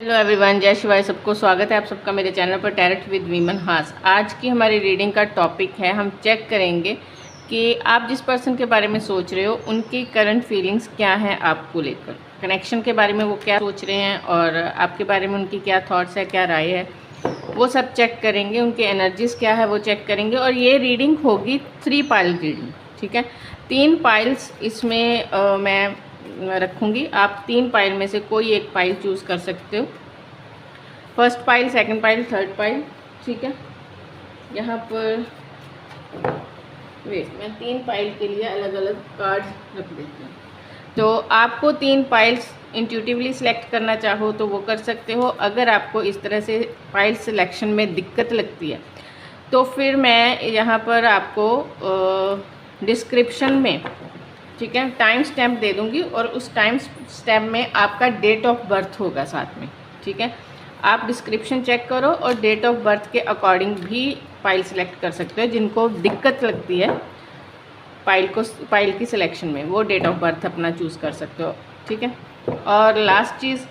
Hello everyone, जय शिवाय। सबको स्वागत है आप सबका मेरे चैनल पर टैरेट विद वीमन हास। आज की हमारी रीडिंग का टॉपिक है, हम चेक करेंगे कि आप जिस पर्सन के बारे में सोच रहे हो उनकी करंट फीलिंग्स क्या हैं आपको लेकर, कनेक्शन के बारे में वो क्या सोच रहे हैं और आपके बारे में उनकी क्या थॉट्स है, क्या राय है, वो सब चेक करेंगे। उनकी एनर्जीज़ क्या है वो चेक करेंगे। और ये रीडिंग होगी 3 पाइल रीडिंग, ठीक है। 3 पाइल्स इसमें मैं रखूँगी। आप 3 पाइल में से कोई एक पाइल चूज़ कर सकते हो। First pile, second pile, third pile, ठीक है। यहाँ पर वेट, मैं 3 पाइल के लिए अलग अलग कार्ड रख देती हूँ। तो आपको 3 पाइल्स इंट्यूटिवली सिलेक्ट करना चाहो तो वो कर सकते हो। अगर आपको इस तरह से पाइल सिलेक्शन में दिक्कत लगती है तो फिर मैं यहाँ पर आपको डिस्क्रिप्शन में, ठीक है, टाइम स्टैम्प दे दूँगी और उस टाइम स्टैम्प में आपका डेट ऑफ बर्थ होगा साथ में, ठीक है। आप डिस्क्रिप्शन चेक करो और डेट ऑफ बर्थ के अकॉर्डिंग भी पाइल सिलेक्ट कर सकते हो। जिनको दिक्कत लगती है पाइल की सिलेक्शन में, वो डेट ऑफ बर्थ अपना चूज़ कर सकते हो, ठीक है। और लास्ट चीज़,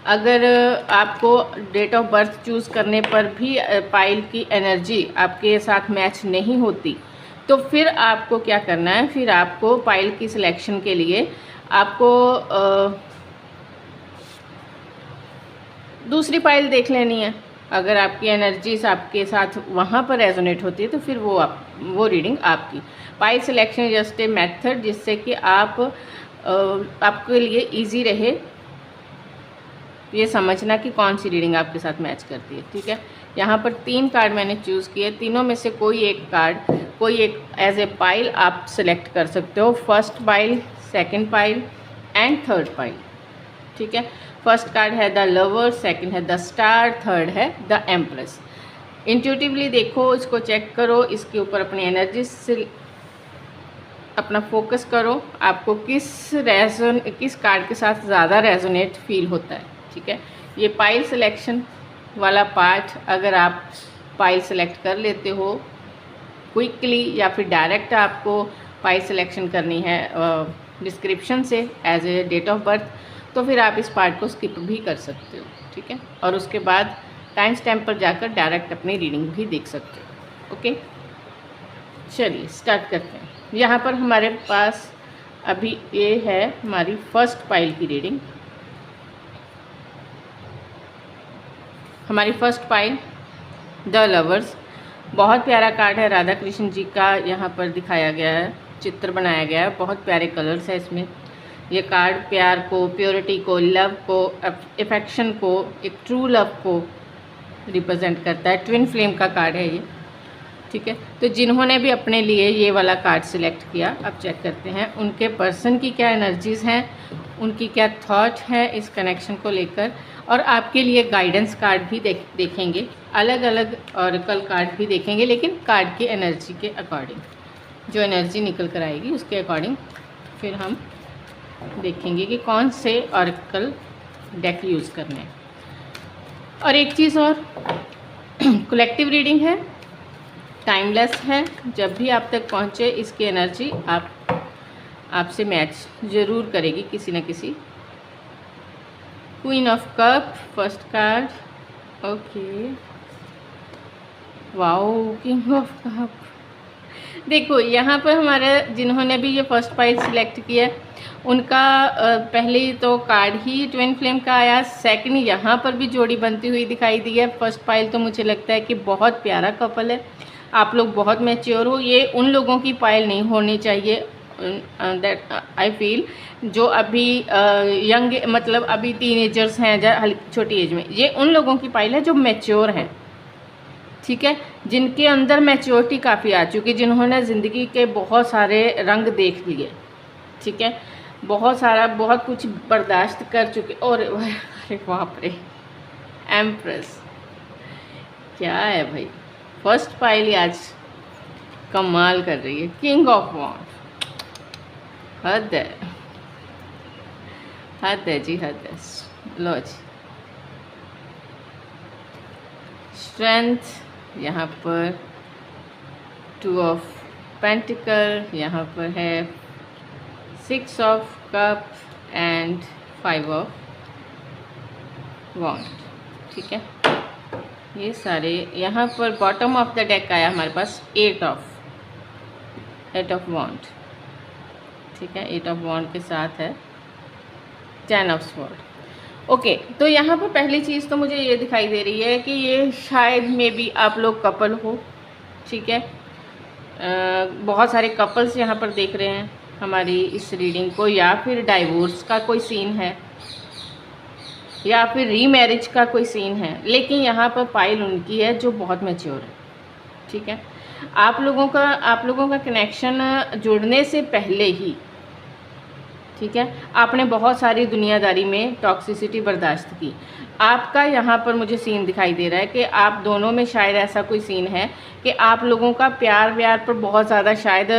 अगर आपको डेट ऑफ बर्थ चूज़ करने पर भी पाइल की एनर्जी आपके साथ मैच नहीं होती तो फिर आपको क्या करना है, फिर आपको पाइल की सिलेक्शन के लिए आपको दूसरी पाइल देख लेनी है। अगर आपकी एनर्जीज आपके साथ वहाँ पर रेजोनेट होती है तो फिर वो रीडिंग आपकी। Pile selection just a method जिससे कि आपके लिए इजी रहे ये समझना कि कौन सी रीडिंग आपके साथ मैच करती है, ठीक है। यहाँ पर 3 कार्ड मैंने चूज़ किए। तीनों में से कोई एक एज ए पाइल आप सिलेक्ट कर सकते हो। First pile, second pile and third pile, ठीक है। फर्स्ट कार्ड है द लवर, सेकंड है द स्टार, थर्ड है द एम्प्रेस। इंट्यूटिवली देखो, इसको चेक करो, इसके ऊपर अपनी एनर्जी से अपना फोकस करो। आपको किस कार्ड के साथ ज़्यादा रेजोनेट फील होता है, ठीक है। ये पाइल सिलेक्शन वाला पार्ट अगर आप पाइल सेलेक्ट कर लेते हो क्विकली या फिर डायरेक्ट आपको पाइल सिलेक्शन करनी है डिस्क्रिप्शन से as a date of birth, तो फिर आप इस पार्ट को स्किप भी कर सकते हो, ठीक है। और उसके बाद टाइम स्टैम्प पर जाकर डायरेक्ट अपनी रीडिंग भी देख सकते हो, ओके। चलिए स्टार्ट करते हैं। यहाँ पर हमारे पास अभी ये है हमारी फर्स्ट पाइल की रीडिंग। हमारी फर्स्ट पाइल द लवर्स, बहुत प्यारा कार्ड है। राधा कृष्ण जी का यहाँ पर दिखाया गया है, चित्र बनाया गया है, बहुत प्यारे कलर्स है इसमें। ये कार्ड प्यार को, प्योरिटी को, लव को, अफेक्शन को, एक ट्रू लव को रिप्रेजेंट करता है। ट्विन फ्लेम का कार्ड है ये, ठीक है। तो जिन्होंने भी अपने लिए ये वाला कार्ड सिलेक्ट किया, अब चेक करते हैं उनके पर्सन की क्या एनर्जीज़ हैं, उनकी क्या थॉट है इस कनेक्शन को लेकर। और आपके लिए गाइडेंस कार्ड भी देखेंगे, अलग अलग ऑरेकल कार्ड भी देखेंगे, लेकिन कार्ड की एनर्जी के अकॉर्डिंग, जो एनर्जी निकल कर आएगी उसके अकॉर्डिंग फिर हम देखेंगे कि कौन से ऑरेकल डेक यूज़ करने हैं। और एक चीज़ और, कलेक्टिव रीडिंग है, टाइमलेस है। जब भी आप तक पहुँचे इसकी एनर्जी आपसे मैच ज़रूर करेगी किसी न किसी। Queen of cup first card, okay, wow, king of cup. देखो यहाँ पर हमारे जिन्होंने भी ये फर्स्ट पाइल सिलेक्ट किया उनका पहले तो कार्ड ही ट्विन फ्लेम का आया। सेकंड, यहाँ पर भी जोड़ी बनती हुई दिखाई दी है। फर्स्ट पाइल तो मुझे लगता है कि बहुत प्यारा कपल है, आप लोग बहुत मैच्योर हो। ये उन लोगों की पाइल नहीं होनी चाहिए, दैट आई फील, जो अभी यंग, मतलब अभी टीनेजर्स हैं छोटी एज में। ये उन लोगों की पाइल है जो मैच्योर हैं, ठीक है, जिनके अंदर मैच्योरिटी काफ़ी आ चुकी, जिन्होंने ज़िंदगी के बहुत सारे रंग देख लिए, ठीक है, बहुत कुछ बर्दाश्त कर चुके। और अरे बाप रे, एम्प्रेस क्या है भाई, फर्स्ट पाइल आज कमाल कर रही है। किंग ऑफ वॉन्ड, हद है जी, हद है। लो जी, स्ट्रेंथ, यहाँ पर 2 ऑफ पेंटिकल, यहाँ पर है 6 ऑफ कप एंड 5 ऑफ वॉन्ड, ठीक है। ये सारे यहाँ पर बॉटम ऑफ द डेक आया हमारे पास एट ऑफ वॉन्ड, ठीक है। एट ऑफ वॉन्ड के साथ है 10 ऑफ स्वॉर्ड। ओके, तो यहाँ पर पहली चीज़ तो मुझे ये दिखाई दे रही है कि ये शायद मे बी आप लोग कपल हो, ठीक है। बहुत सारे कपल्स यहाँ पर देख रहे हैं हमारी इस रीडिंग को, या फिर डाइवोर्स का कोई सीन है, या फिर रीमैरिज का कोई सीन है। लेकिन यहाँ पर पाइल उनकी है जो बहुत मैच्योर है, ठीक है। आप लोगों का कनेक्शन जुड़ने से पहले ही, ठीक है, आपने बहुत सारी दुनियादारी में टॉक्सिसिटी बर्दाश्त की। आपका यहाँ पर मुझे सीन दिखाई दे रहा है कि आप दोनों में शायद ऐसा कोई सीन है कि आप लोगों का प्यार व्यार पर बहुत ज़्यादा शायद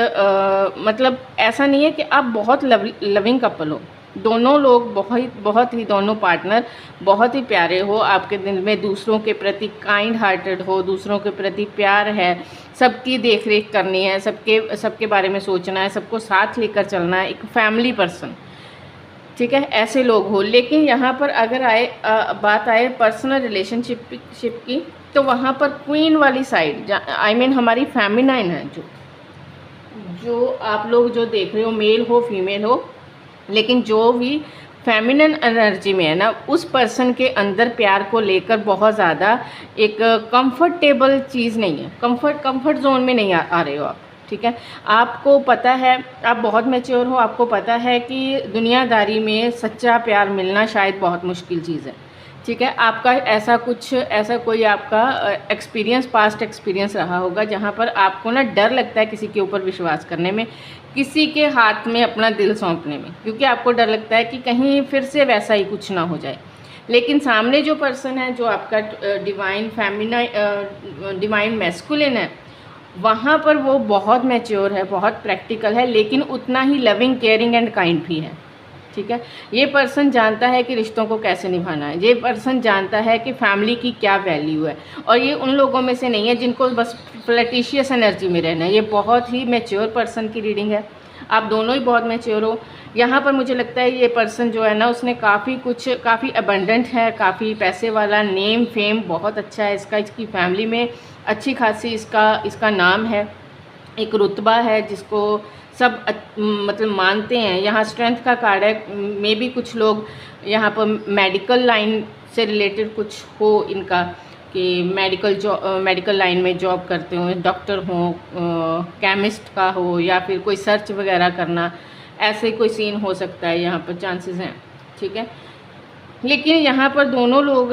मतलब ऐसा नहीं है कि आप बहुत लविंग कपल हो। दोनों लोग बहुत ही दोनों पार्टनर बहुत ही प्यारे हो, आपके दिल में दूसरों के प्रति काइंड हार्टेड हो, दूसरों के प्रति प्यार है, सबकी देख रेख करनी है, सबके बारे में सोचना है, सबको साथ लेकर चलना है, एक फैमिली पर्सन, ठीक है, ऐसे लोग हो। लेकिन यहाँ पर अगर बात आए पर्सनल रिलेशनशिप की, तो वहाँ पर क्वीन वाली साइड आई मीन हमारी फेमिनाइन है, जो आप लोग जो देख रहे हो, मेल हो फीमेल हो, लेकिन जो भी फेमिनिन एनर्जी में है ना, उस पर्सन के अंदर प्यार को लेकर बहुत ज़्यादा एक कंफर्टेबल चीज़ नहीं है, कंफर्ट जोन में नहीं आ रहे हो आप, ठीक है। आपको पता है, आप बहुत मैच्योर हो, आपको पता है कि दुनियादारी में सच्चा प्यार मिलना शायद बहुत मुश्किल चीज़ है, ठीक है। आपका ऐसा कोई आपका पास्ट एक्सपीरियंस रहा होगा जहाँ पर आपको ना डर लगता है किसी के ऊपर विश्वास करने में, किसी के हाथ में अपना दिल सौंपने में, क्योंकि आपको डर लगता है कि कहीं फिर से वैसा ही कुछ ना हो जाए। लेकिन सामने जो पर्सन है, जो आपका डिवाइन मैस्कुलिन है, वहाँ पर वो बहुत मैच्योर है, बहुत प्रैक्टिकल है, लेकिन उतना ही लविंग, केयरिंग एंड काइंड भी है, ठीक है। ये पर्सन जानता है कि रिश्तों को कैसे निभाना है, ये पर्सन जानता है कि फैमिली की क्या वैल्यू है, और ये उन लोगों में से नहीं है जिनको बस फ्लर्टिशियस एनर्जी में रहना है। ये बहुत ही मैच्योर पर्सन की रीडिंग है, आप दोनों ही बहुत मैच्योर हो। यहाँ पर मुझे लगता है ये पर्सन जो है ना, उसने काफ़ी अबंडेंट है, काफ़ी पैसे वाला, नेम फेम बहुत अच्छा है इसकी फैमिली में अच्छी खासी इसका नाम है, एक रुतबा है जिसको सब मतलब मानते हैं। यहाँ स्ट्रेंथ का कार्ड है, मे बी कुछ लोग यहाँ पर मेडिकल लाइन से रिलेटेड कुछ हो इनका, कि मेडिकल लाइन में जॉब करते हो, डॉक्टर हो, केमिस्ट का हो, या फिर कोई सर्च वगैरह करना, ऐसे कोई सीन हो सकता है, यहाँ पर चांसेस हैं, ठीक है। लेकिन यहाँ पर दोनों लोग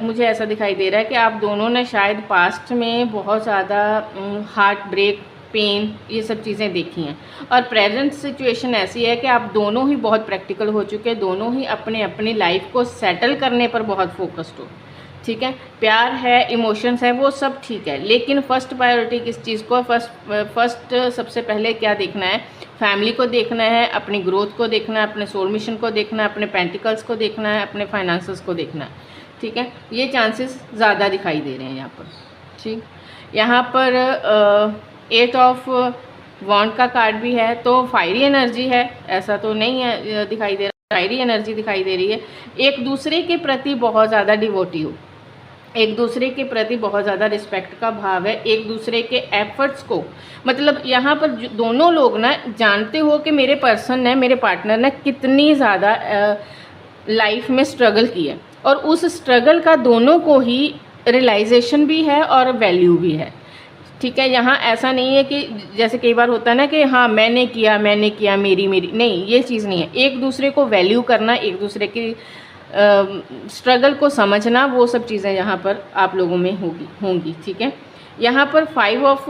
मुझे ऐसा दिखाई दे रहा है कि आप दोनों ने शायद पास्ट में बहुत ज़्यादा हार्ट ब्रेक, पेन, ये सब चीज़ें देखी हैं, और प्रेजेंट सिचुएशन ऐसी है कि आप दोनों ही बहुत प्रैक्टिकल हो चुके हैं, दोनों ही अपनी लाइफ को सेटल करने पर बहुत फोकस्ड हो, ठीक है। प्यार है, इमोशंस है, वो सब ठीक है, लेकिन फर्स्ट प्रायोरिटी किस चीज़ को, फर्स्ट सबसे पहले क्या देखना है, फैमिली को देखना है, अपनी ग्रोथ को देखना है, अपने सोल मिशन को देखना है, अपने पेंटिकल्स को देखना है, अपने फाइनेंसेस को देखना है, ठीक है। ये चांसेस ज़्यादा दिखाई दे रहे हैं यहाँ पर, ठीक। यहाँ पर 8 ऑफ वॉन्ड का कार्ड भी है, तो फायरी एनर्जी है, ऐसा तो नहीं है दिखाई दे रहा, फायरी एनर्जी दिखाई दे रही है। एक दूसरे के प्रति बहुत ज़्यादा डिवोटी हो, एक दूसरे के प्रति बहुत ज़्यादा रिस्पेक्ट का भाव है, एक दूसरे के एफर्ट्स को, मतलब यहाँ पर दोनों लोग ना जानते हो कि मेरे पर्सन ने, मेरे पार्टनर ने कितनी ज़्यादा लाइफ में स्ट्रगल की है, और उस स्ट्रगल का दोनों को ही रियलाइजेशन भी है और वैल्यू भी है, ठीक है। यहाँ ऐसा नहीं है कि जैसे कई बार होता है ना कि हाँ मैंने किया मेरी, नहीं, ये चीज़ नहीं है। एक दूसरे को वैल्यू करना, एक दूसरे की स्ट्रगल को समझना, वो सब चीज़ें यहाँ पर आप लोगों में होंगी, ठीक है। यहाँ पर 5 ऑफ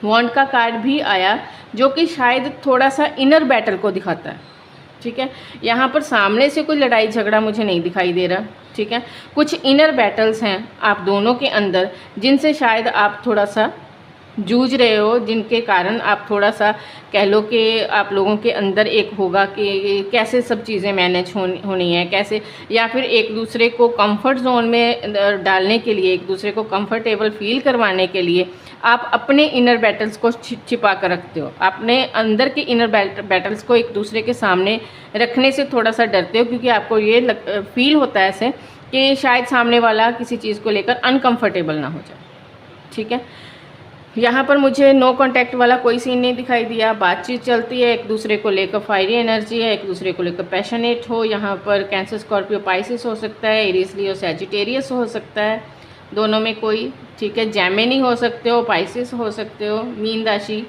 वॉन्ड का कार्ड भी आया, जो कि शायद थोड़ा सा इनर बैटल को दिखाता है, ठीक है। यहाँ पर सामने से कोई लड़ाई झगड़ा मुझे नहीं दिखाई दे रहा, ठीक है। कुछ इनर बैटल्स हैं आप दोनों के अंदर, जिनसे शायद आप थोड़ा सा जूझ रहे हो, जिनके कारण आप थोड़ा सा कह लो कि आप लोगों के अंदर एक होगा कि कैसे सब चीज़ें मैनेज होनी है, कैसे, या फिर एक दूसरे को कंफर्ट जोन में डालने के लिए, एक दूसरे को कंफर्टेबल फील करवाने के लिए आप अपने इनर बैटल्स को छिपा कर रखते हो। अपने अंदर के इनर बैटल्स को एक दूसरे के सामने रखने से थोड़ा सा डरते हो, क्योंकि आपको ये फील होता है ऐसे कि शायद सामने वाला किसी चीज़ को लेकर अनकंफर्टेबल ना हो जाए। ठीक है, यहाँ पर मुझे नो कांटेक्ट वाला कोई सीन नहीं दिखाई दिया। बातचीत चलती है, एक दूसरे को लेकर फायरी एनर्जी है, एक दूसरे को लेकर पैशनेट हो। यहाँ पर कैंसर, स्कॉर्पियो, पाइसिस हो सकता है, एरीज, लियो, सैजिटेरियस हो सकता है, दोनों में कोई। ठीक है, जैमिनी हो सकते हो, पाइसिस हो सकते हो, मीन राशि,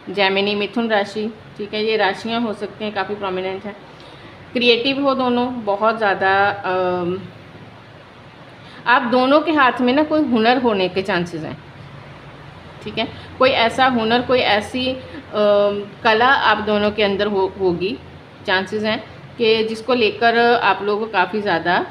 जैमिनी, मिथुन राशि। ठीक है, ये राशियाँ हो सकती हैं, काफ़ी प्रोमिनेंट है। क्रिएटिव हो दोनों, बहुत ज़्यादा। आप दोनों के हाथ में ना कोई हुनर होने के चांसेस हैं। ठीक है, कोई ऐसा हुनर, कोई ऐसी कला आप दोनों के अंदर होगी, चांसेस हैं कि जिसको लेकर आप लोग काफ़ी ज़्यादा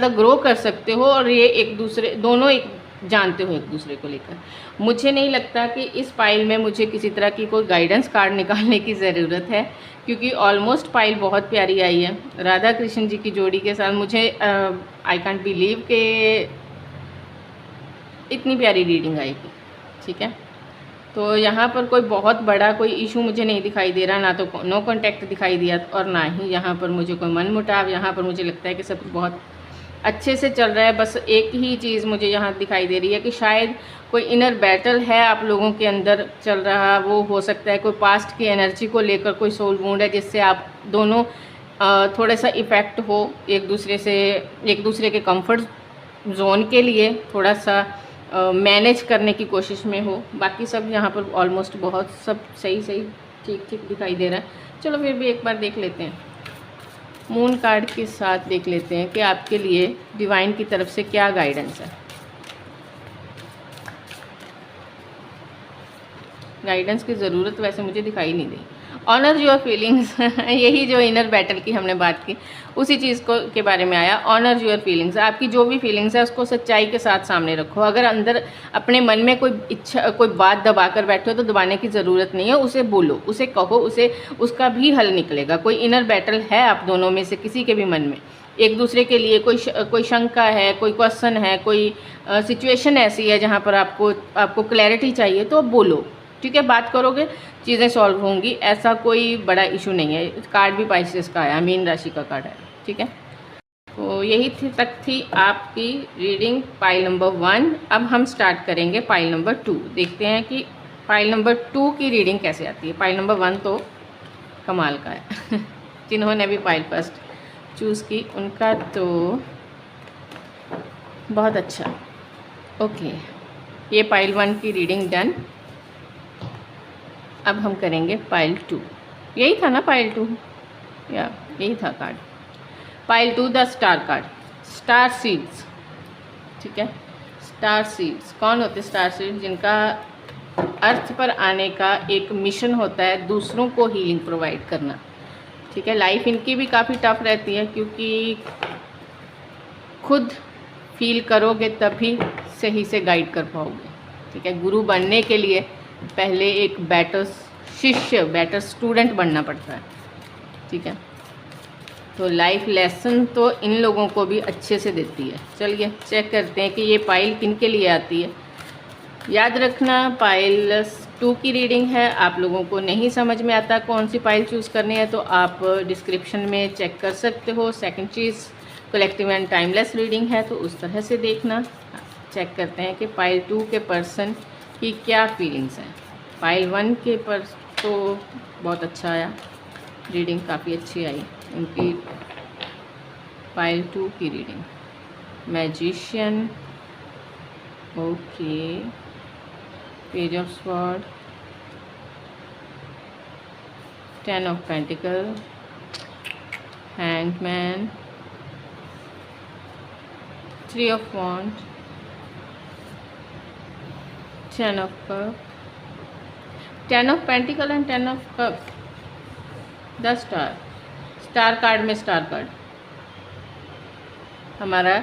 ग्रो कर सकते हो, और ये एक दूसरे, दोनों एक जानते हो एक दूसरे को लेकर। मुझे नहीं लगता कि इस पाइल में मुझे किसी तरह की कोई गाइडेंस कार्ड निकालने की ज़रूरत है, क्योंकि ऑलमोस्ट पाइल बहुत प्यारी आई है राधा कृष्ण जी की जोड़ी के साथ। मुझे आई कांट बिलीव कि इतनी प्यारी रीडिंग आएगी। ठीक है, तो यहाँ पर कोई बहुत बड़ा कोई इशू मुझे नहीं दिखाई दे रहा, ना तो नो कांटेक्ट दिखाई दिया और ना ही यहाँ पर मुझे कोई मनमुटाव। यहाँ पर मुझे लगता है कि सब कुछ बहुत अच्छे से चल रहा है। बस एक ही चीज़ मुझे यहाँ दिखाई दे रही है कि शायद कोई इनर बैटल है आप लोगों के अंदर चल रहा। वो हो सकता है कोई पास्ट की एनर्जी को लेकर कोई सोल वुंड है, जिससे आप दोनों थोड़ा सा इफ़ेक्ट हो एक दूसरे के कंफर्ट जोन के लिए थोड़ा सा मैनेज करने की कोशिश में हो। बाकी सब यहाँ पर ऑलमोस्ट बहुत सब सही ठीक दिखाई दे रहा है। चलो फिर भी एक बार देख लेते हैं, मून कार्ड के साथ देख लेते हैं कि आपके लिए डिवाइन की तरफ से क्या गाइडेंस है। गाइडेंस की ज़रूरत वैसे मुझे दिखाई नहीं दी। ऑनर योर फीलिंग्स यही जो इनर बैटल की हमने बात की, उसी चीज़ को के बारे में आया। ऑनर योर फीलिंग्स, आपकी जो भी फीलिंग्स है उसको सच्चाई के साथ सामने रखो। अगर अंदर अपने मन में कोई इच्छा, कोई बात दबा कर बैठे हो तो दबाने की ज़रूरत नहीं है, उसे बोलो, उसे कहो, उसका भी हल निकलेगा। कोई इनर बैटल है आप दोनों में से किसी के भी मन में, एक दूसरे के लिए कोई शंका है, कोई क्वेश्चन है, कोई सिचुएशन ऐसी है जहाँ पर आपको क्लैरिटी चाहिए, तो बोलो। ठीक है, बात करोगे, चीज़ें सॉल्व होंगी। ऐसा कोई बड़ा इशू नहीं है। कार्ड भी पाइसेस का आया, मीन राशि का कार्ड है। ठीक है, तो यही तक थी आपकी रीडिंग पाइल नंबर 1। अब हम स्टार्ट करेंगे पाइल नंबर 2। देखते हैं कि पाइल नंबर 2 की रीडिंग कैसे आती है। पाइल नंबर 1 तो कमाल का है जिन्होंने भी पाइल फर्स्ट चूज़ की उनका तो बहुत अच्छा। ओके, ये पाइल 1 की रीडिंग डन। अब हम करेंगे पाइल 2। यही था ना पाइल 2, या यही था card pile 2, the star card, star seeds. ठीक है, स्टार सीड्स कौन होते? स्टार सीड्स जिनका अर्थ पर आने का एक मिशन होता है, दूसरों को हीलिंग प्रोवाइड करना। ठीक है, लाइफ इनकी भी काफ़ी टफ रहती है, क्योंकि खुद फील करोगे तभी सही से गाइड कर पाओगे। ठीक है, गुरु बनने के लिए पहले एक बेटर शिष्य, बेटर स्टूडेंट बनना पड़ता है। ठीक है, तो लाइफ लेसन तो इन लोगों को भी अच्छे से देती है। चलिए चेक करते हैं कि ये पाइल किन के लिए आती है। याद रखना, पाइल 2 की रीडिंग है। आप लोगों को नहीं समझ में आता कौन सी पाइल चूज़ करनी है तो आप डिस्क्रिप्शन में चेक कर सकते हो। Second cheese, collective and timeless reading है, तो उस तरह से देखना। चेक करते हैं कि पाइल 2 के पर्सन की क्या फीलिंग्स हैं। पाइल 1 के पर तो बहुत अच्छा आया, रीडिंग काफ़ी अच्छी आई उनकी। पाइल 2 की reading, magician, okay, page of sword, 10 of pentacle, hangman, 3 of wand, 10 of cup, 10 of pentacle and 10 of cup, the star. Star card में स्टार कार्ड हमारा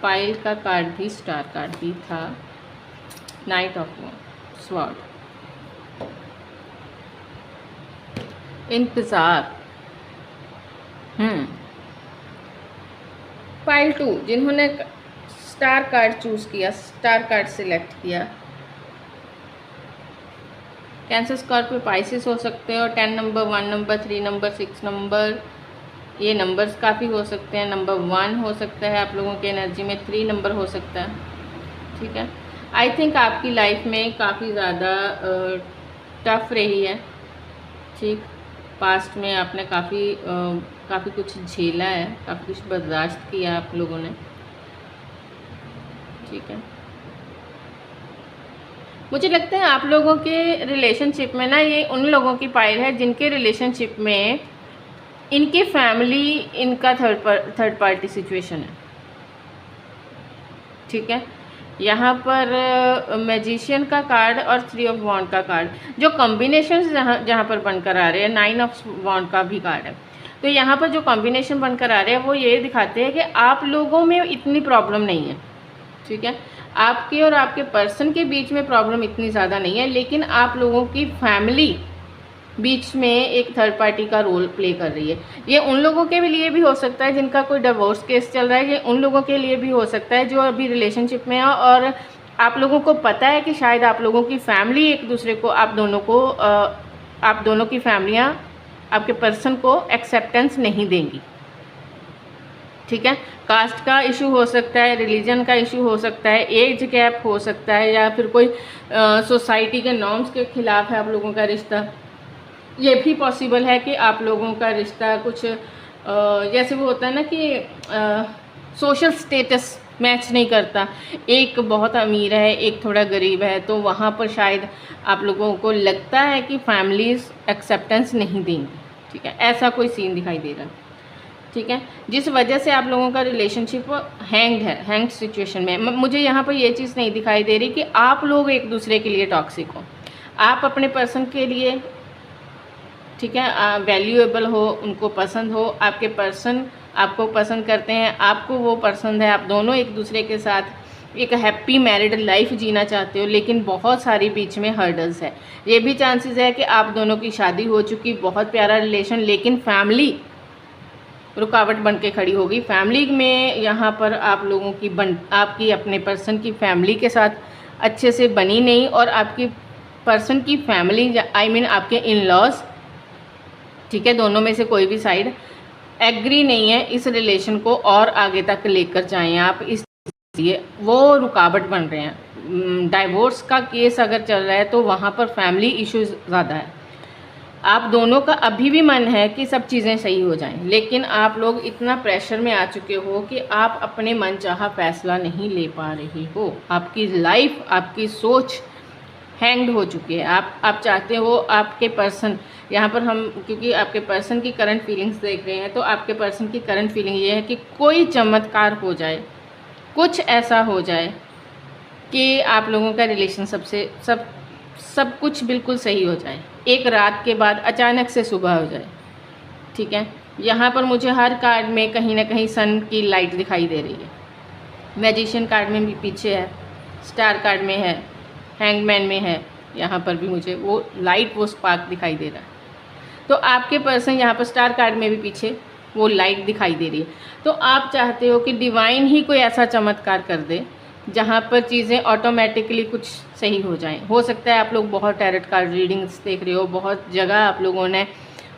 पायल का कार्ड भी, स्टार कार्ड भी था, नाइट ऑफ स्वॉर्ड, इंतज़ार। Pile 2 जिन्होंने star card choose किया, star card select किया, कैंसर, स्कॉर्पियो, पाइसिस हो सकते हैं। और 10 नंबर, 1 नंबर, 3 नंबर, 6 नंबर, ये नंबर्स काफ़ी हो सकते हैं। नंबर 1 हो सकता है आप लोगों की एनर्जी में, 3 नंबर हो सकता है। ठीक है, आई थिंक आपकी लाइफ में काफ़ी ज़्यादा टफ रही है। ठीक, पास्ट में आपने काफ़ी कुछ झेला है, काफ़ी कुछ बर्दाश्त किया आप लोगों ने। ठीक है, मुझे लगता है आप लोगों के रिलेशनशिप में ना, ये उन लोगों की पाइल है जिनके रिलेशनशिप में इनकी फैमिली इनका थर्ड पार्टी सिचुएशन है। ठीक है, यहाँ पर मैजिशियन का कार्ड और 3 ऑफ वॉन्ड का कार्ड, जो कॉम्बिनेशन जहाँ पर बनकर आ रहे हैं, 9 ऑफ वॉन्ड का भी कार्ड है। तो यहाँ पर जो कॉम्बिनेशन बनकर आ रहे हैं वो ये दिखाते हैं कि आप लोगों में इतनी प्रॉब्लम नहीं है। ठीक है, आपके और आपके पर्सन के बीच में प्रॉब्लम इतनी ज़्यादा नहीं है, लेकिन आप लोगों की फैमिली बीच में एक थर्ड पार्टी का रोल प्ले कर रही है। ये उन लोगों के लिए भी हो सकता है जिनका कोई डिवोर्स केस चल रहा है, ये उन लोगों के लिए भी हो सकता है जो अभी रिलेशनशिप में है और आप लोगों को पता है कि शायद आप लोगों की फैमिली एक दूसरे को, आप दोनों की फैमिलियाँ आपके पर्सन को एक्सेप्टेंस नहीं देंगी। ठीक है, कास्ट का इशू हो सकता है, रिलीजन का इशू हो सकता है, एज गैप हो सकता है, या फिर कोई सोसाइटी के नॉर्म्स के खिलाफ है आप लोगों का रिश्ता। ये भी पॉसिबल है कि आप लोगों का रिश्ता कुछ जैसे वो होता है ना कि सोशल स्टेटस मैच नहीं करता, एक बहुत अमीर है, एक थोड़ा गरीब है, तो वहाँ पर शायद आप लोगों को लगता है कि फैमिलीज एक्सेप्टेंस नहीं देंगी। ठीक है, ऐसा कोई सीन दिखाई दे रहा है। ठीक है, जिस वजह से आप लोगों का रिलेशनशिप हैंग्ड सिचुएशन में। मुझे यहाँ पर ये चीज़ नहीं दिखाई दे रही कि आप लोग एक दूसरे के लिए टॉक्सिक हो। आप अपने पर्सन के लिए, ठीक है, वैल्यूएबल हो, उनको पसंद हो, आपके पर्सन आपको पसंद करते हैं, आपको वो पसंद है, आप दोनों एक दूसरे के साथ एक हैप्पी मैरिड लाइफ जीना चाहते हो, लेकिन बहुत सारी बीच में हर्डल्स है। ये भी चांसेस है कि आप दोनों की शादी हो चुकी, बहुत प्यारा रिलेशन, लेकिन फैमिली रुकावट बन के खड़ी होगी। फैमिली में यहाँ पर आप लोगों की आपकी अपने पर्सन की फैमिली के साथ अच्छे से बनी नहीं, और आपकी पर्सन की फैमिली आपके इन लॉज, ठीक है, दोनों में से कोई भी साइड एग्री नहीं है इस रिलेशन को और आगे तक लेकर जाएं आप, इसलिए वो रुकावट बन रहे हैं। डाइवोर्स का केस अगर चल रहा है तो वहाँ पर फैमिली इश्यूज ज़्यादा है। आप दोनों का अभी भी मन है कि सब चीज़ें सही हो जाएं, लेकिन आप लोग इतना प्रेशर में आ चुके हो कि आप अपने मनचाहा फैसला नहीं ले पा रहे हो। आपकी लाइफ, आपकी सोच हैंग्ड हो चुकी है। आप चाहते हो आपके पर्सन, यहाँ पर हम क्योंकि आपके पर्सन की करंट फीलिंग्स देख रहे हैं, तो आपके पर्सन की करंट फीलिंग ये है कि कोई चमत्कार हो जाए, कुछ ऐसा हो जाए कि आप लोगों का रिलेशन सब कुछ बिल्कुल सही हो जाए, एक रात के बाद अचानक से सुबह हो जाए। ठीक है, यहाँ पर मुझे हर कार्ड में कहीं ना कहीं सन की लाइट दिखाई दे रही है। मैजिशियन कार्ड में भी पीछे है, स्टार कार्ड में है, हैंगमैन में है, यहाँ पर भी मुझे वो लाइट, वो स्पार्क दिखाई दे रहा है। तो आपके पर्सन यहाँ पर स्टार कार्ड में भी पीछे वो लाइट दिखाई दे रही है। तो आप चाहते हो कि डिवाइन ही कोई ऐसा चमत्कार कर दे जहाँ पर चीज़ें ऑटोमेटिकली कुछ सही हो जाएं। हो सकता है आप लोग बहुत टैरोट कार्ड रीडिंग्स देख रहे हो, बहुत जगह आप लोगों ने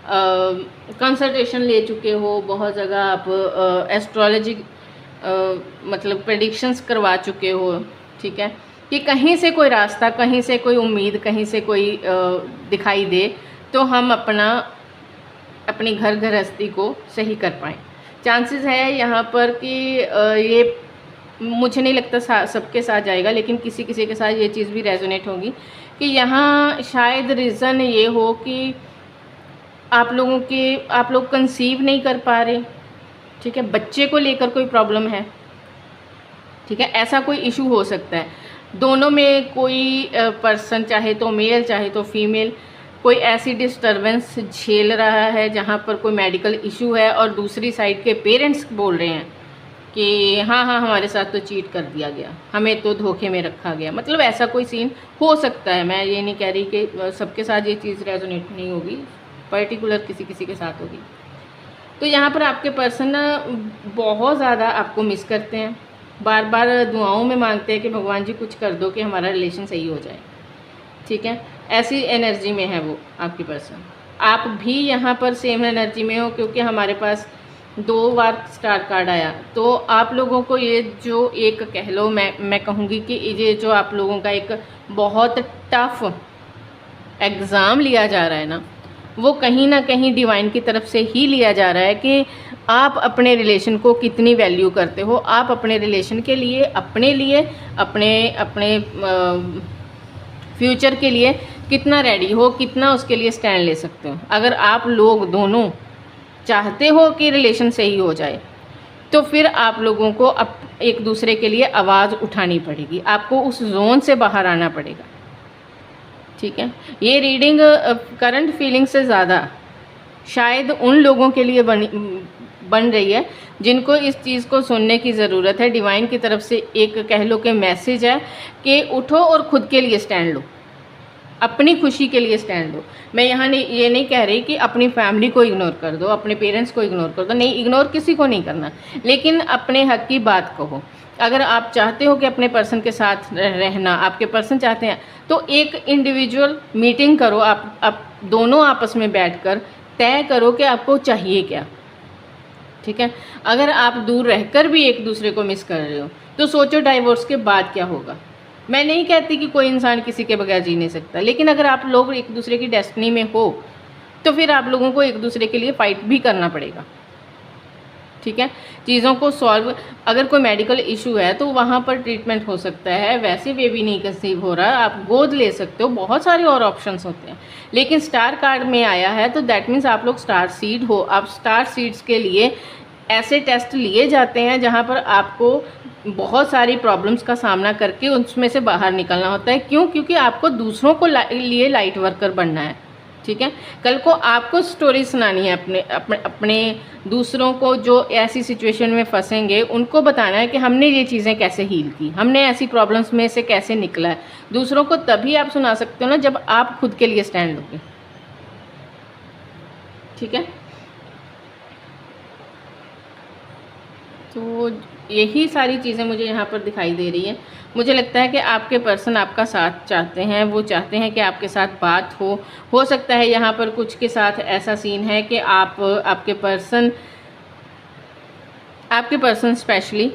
कंसल्टेशन ले चुके हो, बहुत जगह आप एस्ट्रोलॉजी मतलब प्रेडिक्शंस करवा चुके हो। ठीक है, कि कहीं से कोई रास्ता, कहीं से कोई उम्मीद, कहीं से कोई दिखाई दे तो हम अपनी घर गृहस्थी को सही कर पाएँ। चांसेस है यहाँ पर कि ये मुझे नहीं लगता सबके साथ जाएगा, लेकिन किसी किसी के साथ ये चीज़ भी रेजोनेट होगी कि यहाँ शायद रीज़न ये हो कि आप लोग कंसीव नहीं कर पा रहे। ठीक है, बच्चे को लेकर कोई प्रॉब्लम है। ठीक है, ऐसा कोई इशू हो सकता है। दोनों में कोई पर्सन, चाहे तो मेल चाहे तो फीमेल, कोई ऐसी डिस्टर्बेंस झेल रहा है जहाँ पर कोई मेडिकल इशू है, और दूसरी साइड के पेरेंट्स बोल रहे हैं कि हाँ हाँ हमारे साथ तो चीट कर दिया गया, हमें तो धोखे में रखा गया, मतलब ऐसा कोई सीन हो सकता है। मैं ये नहीं कह रही कि सबके साथ ये चीज़ रेजोनेट नहीं होगी, पर्टिकुलर किसी किसी के साथ होगी। तो यहाँ पर आपके पर्सन ना बहुत ज़्यादा आपको मिस करते हैं, बार बार दुआओं में मांगते हैं कि भगवान जी कुछ कर दो कि हमारा रिलेशन सही हो जाए, ठीक है। ऐसी एनर्जी में है वो आपकी पर्सन। आप भी यहाँ पर सेम एनर्जी में हो, क्योंकि हमारे पास 2 बार स्टार कार्ड आया। तो आप लोगों को ये जो एक कह लो, मैं कहूँगी कि ये जो आप लोगों का एक बहुत टफ एग्ज़ाम लिया जा रहा है ना, वो कहीं ना कहीं डिवाइन की तरफ से ही लिया जा रहा है कि आप अपने रिलेशन को कितनी वैल्यू करते हो, आप अपने रिलेशन के लिए, अपने फ्यूचर के लिए कितना रेडी हो, कितना उसके लिए स्टैंड ले सकते हो। अगर आप लोग दोनों चाहते हो कि रिलेशन सही हो जाए, तो फिर आप लोगों को एक दूसरे के लिए आवाज़ उठानी पड़ेगी, आपको उस जोन से बाहर आना पड़ेगा, ठीक है। ये रीडिंग करंट फीलिंग से ज़्यादा शायद उन लोगों के लिए बन रही है जिनको इस चीज़ को सुनने की ज़रूरत है। डिवाइन की तरफ से एक कह लो कि मैसेज है कि उठो और ख़ुद के लिए स्टैंड लो, अपनी खुशी के लिए स्टैंड लो। मैं यहाँ ये नहीं कह रही कि अपनी फैमिली को इग्नोर कर दो, अपने पेरेंट्स को इग्नोर कर दो, नहीं, इग्नोर किसी को नहीं करना, लेकिन अपने हक की बात कहो। अगर आप चाहते हो कि अपने पर्सन के साथ रहना, आपके पर्सन चाहते हैं, तो एक इंडिविजुअल मीटिंग करो, आप दोनों आपस में बैठकर तय करो कि आपको चाहिए क्या, ठीक है। अगर आप दूर रहकर भी एक दूसरे को मिस कर रहे हो, तो सोचो डाइवोर्स के बाद क्या होगा। मैं नहीं कहती कि कोई इंसान किसी के बगैर जी नहीं सकता, लेकिन अगर आप लोग एक दूसरे की डेस्टिनी में हो, तो फिर आप लोगों को एक दूसरे के लिए फ़ाइट भी करना पड़ेगा, ठीक है। चीज़ों को सॉल्व, अगर कोई मेडिकल इशू है तो वहाँ पर ट्रीटमेंट हो सकता है, वैसे बेबी नहीं कंसीव हो रहा, आप गोद ले सकते हो, बहुत सारे और ऑप्शंस होते हैं। लेकिन स्टार कार्ड में आया है तो दैट मीन्स आप लोग स्टार सीड हो। आप स्टार सीड्स के लिए ऐसे टेस्ट लिए जाते हैं जहाँ पर आपको बहुत सारी प्रॉब्लम्स का सामना करके उसमें से बाहर निकलना होता है। क्यों? क्योंकि आपको दूसरों को लिए लाइट वर्कर बनना है, ठीक है। कल को आपको स्टोरी सुनानी है अपने दूसरों को जो ऐसी सिचुएशन में फंसेंगे, उनको बताना है कि हमने ये चीज़ें कैसे हील की, हमने ऐसी प्रॉब्लम्स में से कैसे निकला है। दूसरों को तभी आप सुना सकते हो ना जब आप खुद के लिए स्टैंड लोगे, ठीक है। तो यही सारी चीज़ें मुझे यहाँ पर दिखाई दे रही है। मुझे लगता है कि आपके पर्सन आपका साथ चाहते हैं, वो चाहते हैं कि आपके साथ बात हो सकता है यहाँ पर कुछ के साथ ऐसा सीन है कि आपके पर्सन स्पेशली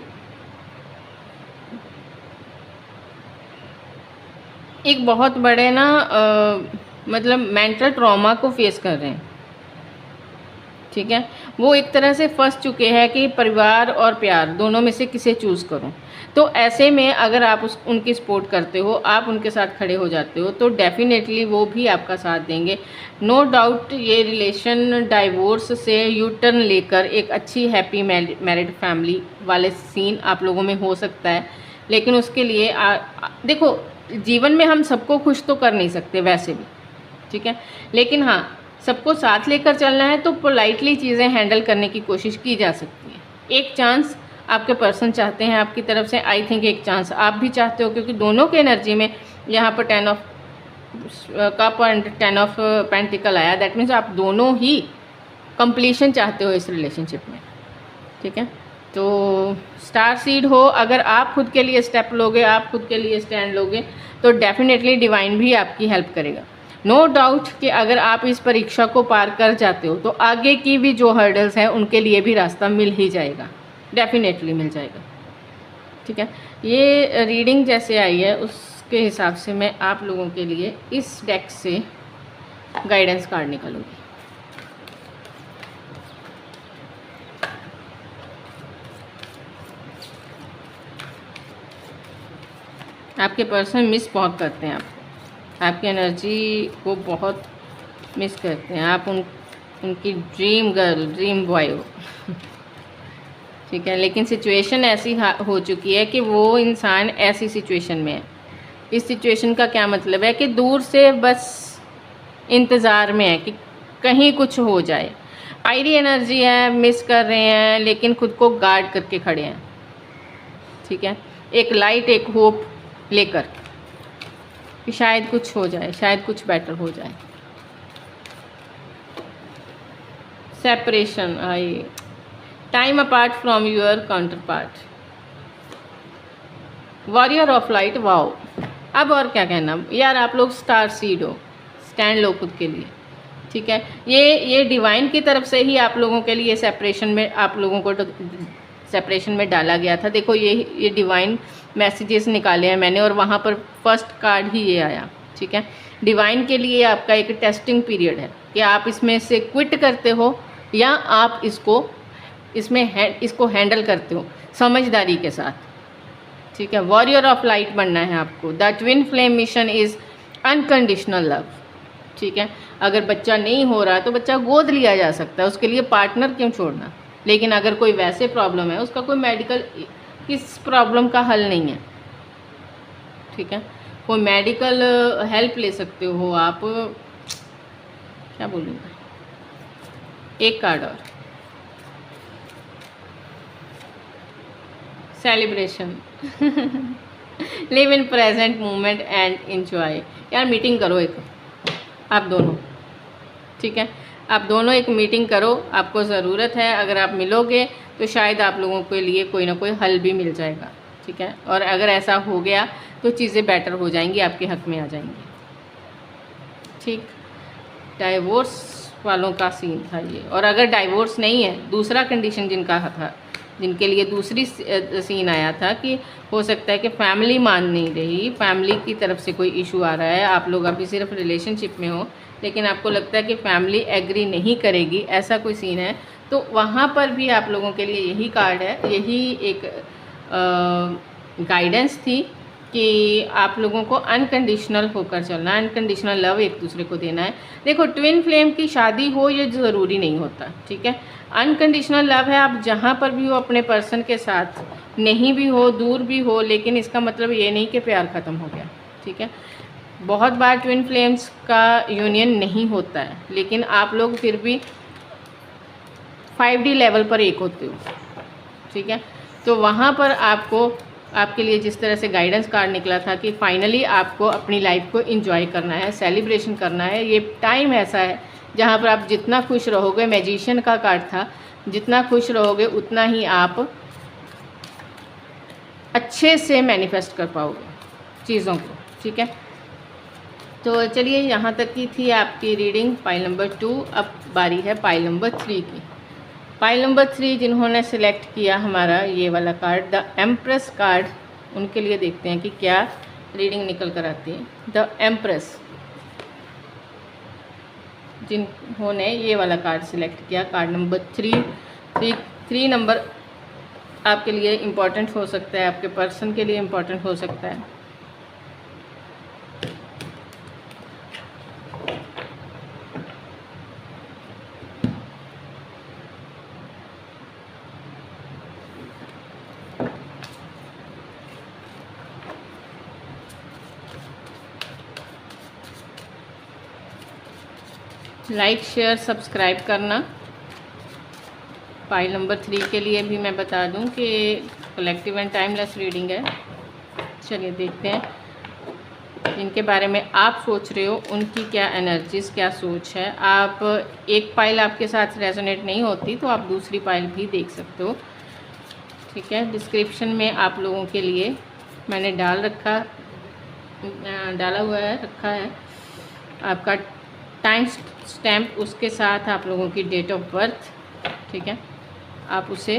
एक बहुत बड़े ना मतलब मेंटल ट्रॉमा को फेस कर रहे हैं, ठीक है। वो एक तरह से फंस चुके हैं कि परिवार और प्यार दोनों में से किसे चूज़ करूं। तो ऐसे में अगर आप उनकी सपोर्ट करते हो, आप उनके साथ खड़े हो जाते हो, तो डेफिनेटली वो भी आपका साथ देंगे। नो डाउट ये रिलेशन डाइवोर्स से यू टर्न लेकर एक अच्छी हैप्पी मैरिड फैमिली वाले सीन आप लोगों में हो सकता है। लेकिन उसके लिए देखो, जीवन में हम सबको खुश तो कर नहीं सकते वैसे भी, ठीक है। लेकिन हाँ, सबको साथ लेकर चलना है तो पोलाइटली चीज़ें हैंडल करने की कोशिश की जा सकती है। एक चांस आपके पर्सन चाहते हैं आपकी तरफ से, आई थिंक एक चांस आप भी चाहते हो, क्योंकि दोनों के एनर्जी में यहाँ पर 10 of cup and 10 of pentacle आया। दैट मीन्स आप दोनों ही कंप्लीशन चाहते हो इस रिलेशनशिप में, ठीक है। तो स्टार सीड हो, अगर आप खुद के लिए स्टेप लोगे, आप खुद के लिए स्टैंड लोगे, तो डेफिनेटली डिवाइन भी आपकी हेल्प करेगा। नो डाउट कि अगर आप इस परीक्षा को पार कर जाते हो तो आगे की भी जो हर्डल्स हैं उनके लिए भी रास्ता मिल ही जाएगा, डेफिनेटली मिल जाएगा, ठीक है। ये रीडिंग जैसे आई है उसके हिसाब से मैं आप लोगों के लिए इस डेक से गाइडेंस कार्ड निकालूंगी। आपके पर्सन मिस बहुत करते हैं आपकी एनर्जी को बहुत मिस करते हैं। आप उनकी ड्रीम गर्ल, ड्रीम बॉय हो, ठीक है। लेकिन सिचुएशन ऐसी हो चुकी है कि वो इंसान ऐसी सिचुएशन में है। इस सिचुएशन का क्या मतलब है कि दूर से बस इंतज़ार में है कि कहीं कुछ हो जाए। फायरी एनर्जी है, मिस कर रहे हैं, लेकिन खुद को गार्ड करके खड़े हैं। ठीक है, एक लाइट, एक होप लेकर कि शायद कुछ हो जाए, शायद कुछ बेटर हो जाए। Separation I, time apart from your counter part, warrior of light. Wow, अब और क्या कहना यार, आप लोग स्टार सीड हो, स्टैंड लो खुद के लिए, ठीक है। ये डिवाइन की तरफ से ही आप लोगों के लिए सेपरेशन में, आप लोगों को सेपरेशन में डाला गया था। देखो ये डिवाइन मैसेजेस निकाले हैं मैंने, और वहाँ पर फर्स्ट कार्ड ही ये आया, ठीक है। डिवाइन के लिए आपका एक टेस्टिंग पीरियड है कि आप इसमें से क्विट करते हो या आप इसको हैंडल करते हो समझदारी के साथ, ठीक है। वॉरियर ऑफ लाइट बनना है आपको। The twin flame mission is unconditional love, ठीक है। अगर बच्चा नहीं हो रहा तो बच्चा गोद लिया जा सकता है, उसके लिए पार्टनर क्यों छोड़ना। लेकिन अगर कोई वैसे प्रॉब्लम है, उसका कोई मेडिकल किस प्रॉब्लम का हल नहीं है, ठीक है। कोई मेडिकल हेल्प ले सकते हो आप, क्या बोलूँगा। एक कार्ड और, celebration live in present moment and enjoy. यार मीटिंग करो एक, आप दोनों, ठीक है। आप दोनों एक मीटिंग करो, आपको ज़रूरत है। अगर आप मिलोगे तो शायद आप लोगों के लिए कोई ना कोई हल भी मिल जाएगा, ठीक है। और अगर ऐसा हो गया तो चीज़ें बेटर हो जाएंगी, आपके हक में आ जाएंगी, ठीक। डाइवोर्स वालों का सीन था ये। और अगर डाइवोर्स नहीं है, दूसरा कंडीशन जिनका था, जिनके लिए दूसरी सीन आया था कि हो सकता है कि फैमिली मान नहीं रही, फैमिली की तरफ से कोई इशू आ रहा है, आप लोग अभी सिर्फ रिलेशनशिप में हो लेकिन आपको लगता है कि फैमिली एग्री नहीं करेगी, ऐसा कोई सीन है, तो वहाँ पर भी आप लोगों के लिए यही कार्ड है, यही एक गाइडेंस थी कि आप लोगों को अनकंडीशनल होकर चलना है, अनकंडीशनल लव एक दूसरे को देना है। देखो ट्विन फ्लेम की शादी हो ये ज़रूरी नहीं होता, ठीक है। अनकंडीशनल लव है, आप जहाँ पर भी हो अपने पर्सन के साथ, नहीं भी हो, दूर भी हो, लेकिन इसका मतलब ये नहीं कि प्यार ख़त्म हो गया, ठीक है। बहुत बार ट्विन फ्लेम्स का यूनियन नहीं होता है, लेकिन आप लोग फिर भी 5D लेवल पर एक होते हो, ठीक है। तो वहाँ पर आपको, आपके लिए जिस तरह से गाइडेंस कार्ड निकला था कि फाइनली आपको अपनी लाइफ को एंजॉय करना है, सेलिब्रेशन करना है। ये टाइम ऐसा है जहाँ पर आप जितना खुश रहोगे, मैजिशियन का कार्ड था, जितना खुश रहोगे उतना ही आप अच्छे से मैनिफेस्ट कर पाओगे चीज़ों को, ठीक है। तो चलिए, यहाँ तक की थी आपकी रीडिंग पाइल नंबर 2। अब बारी है पाइल नंबर 3 की। पाइल नंबर 3 जिन्होंने सिलेक्ट किया हमारा ये वाला कार्ड, द एम्प्रेस कार्ड, उनके लिए देखते हैं कि क्या रीडिंग निकल कर आती है। द एम्प्रेस, जिन्होंने ये वाला कार्ड सिलेक्ट किया, कार्ड नंबर 3 नंबर आपके लिए इम्पॉर्टेंट हो सकता है, आपके पर्सन के लिए इम्पॉर्टेंट हो सकता है। लाइक शेयर सब्सक्राइब करना। पाइल नंबर 3 के लिए भी मैं बता दूं कि कलेक्टिव एंड टाइमलेस रीडिंग है। चलिए देखते हैं जिनके बारे में आप सोच रहे हो उनकी क्या एनर्जीज, क्या सोच है। आप एक पाइल आपके साथ रेजोनेट नहीं होती तो आप दूसरी पाइल भी देख सकते हो, ठीक है। डिस्क्रिप्शन में आप लोगों के लिए मैंने रखा है आपका टाइम स्टैम्प, उसके साथ आप लोगों की डेट ऑफ बर्थ, ठीक है। आप उसे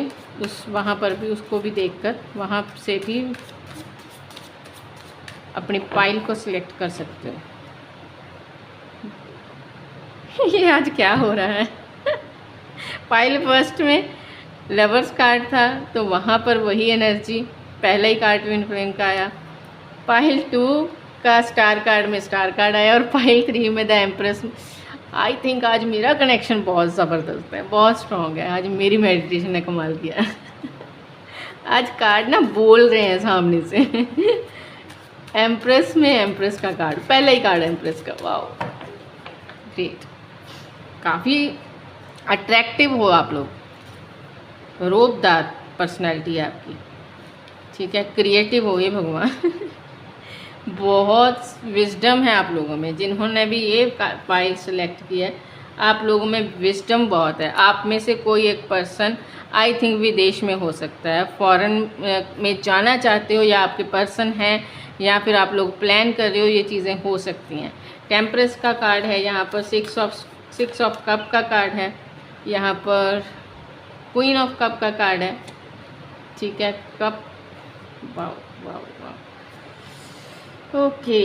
वहाँ पर भी उसको भी देखकर वहाँ से भी अपनी पाइल को सिलेक्ट कर सकते हो। ये आज क्या हो रहा है। पाइल फर्स्ट में लवर्स कार्ड था तो वहाँ पर वही एनर्जी, पहला ही कार्ड ट्विन फ्लेम का आया। पाइल 2 का स्टार कार्ड में स्टार कार्ड आया और पाइल 3 में द एम्प्रेस। आई थिंक आज मेरा कनेक्शन बहुत ज़बरदस्त है, बहुत स्ट्रॉन्ग है। आज मेरी मेडिटेशन ने कमाल किया। आज कार्ड ना बोल रहे हैं सामने से। एम्प्रेस में एम्प्रेस का कार्ड, पहला ही कार्ड एम्प्रेस का। वाओ ग्रेट, काफ़ी अट्रैक्टिव हो आप लोग, रोबदार पर्सनैलिटी है आपकी, ठीक है, क्रिएटिव हो ये भगवान। बहुत विजडम है आप लोगों में, जिन्होंने भी ये पाइल सेलेक्ट किया है, आप लोगों में विजडम बहुत है। आप में से कोई एक पर्सन आई थिंक विदेश में हो सकता है, फॉरेन में जाना चाहते हो, या आपके पर्सन हैं, या फिर आप लोग प्लान कर रहे हो, ये चीज़ें हो सकती हैं। टेम्परेस का कार्ड है यहाँ पर, सिक्स ऑफ कप का कार्ड है यहाँ पर, क्वीन ऑफ कप का कार्ड है, ठीक है, cup, wow wow wow, okay,